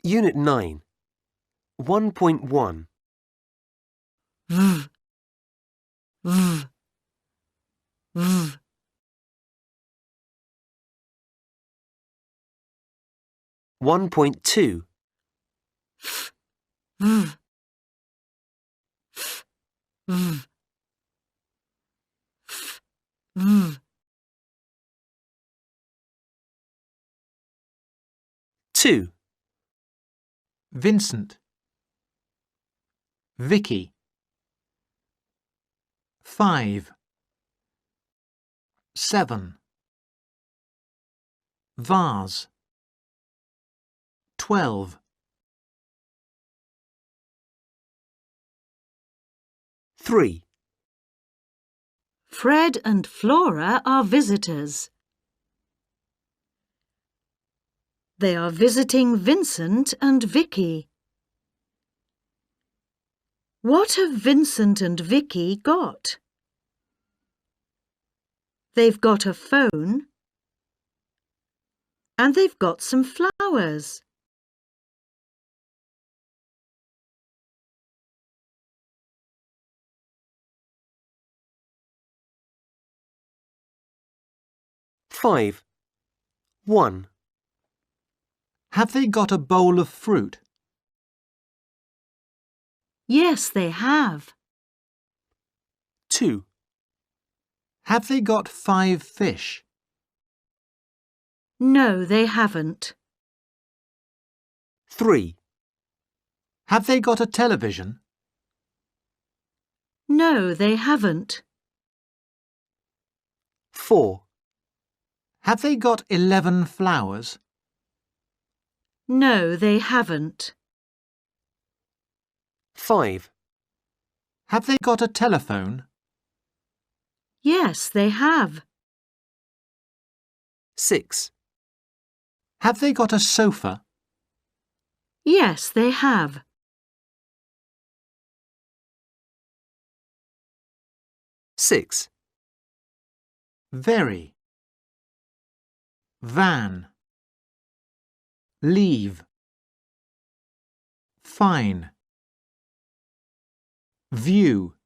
Unit 9, 1.1. V, v, v. 1.2. F, v, f, v, f, v. 2. Vincent, Vicky. 5, 7. Vase, 12. 3. Fred and Flora are visitors. They are visiting Vincent and Vicky. What have Vincent and Vicky got? They've got a phone and they've got some flowers. Five. 1. Have they got a bowl of fruit? Yes, they have. 2. Have they got 5 fish? No, they haven't. 3. Have they got a television? No, they haven't. 4. Have they got 11 flowers? No, they haven't. 5. Have they got a telephone? Yes, they have. 6. Have they got a sofa? Yes, they have. 6. Very. Van. Leave. Fine. View.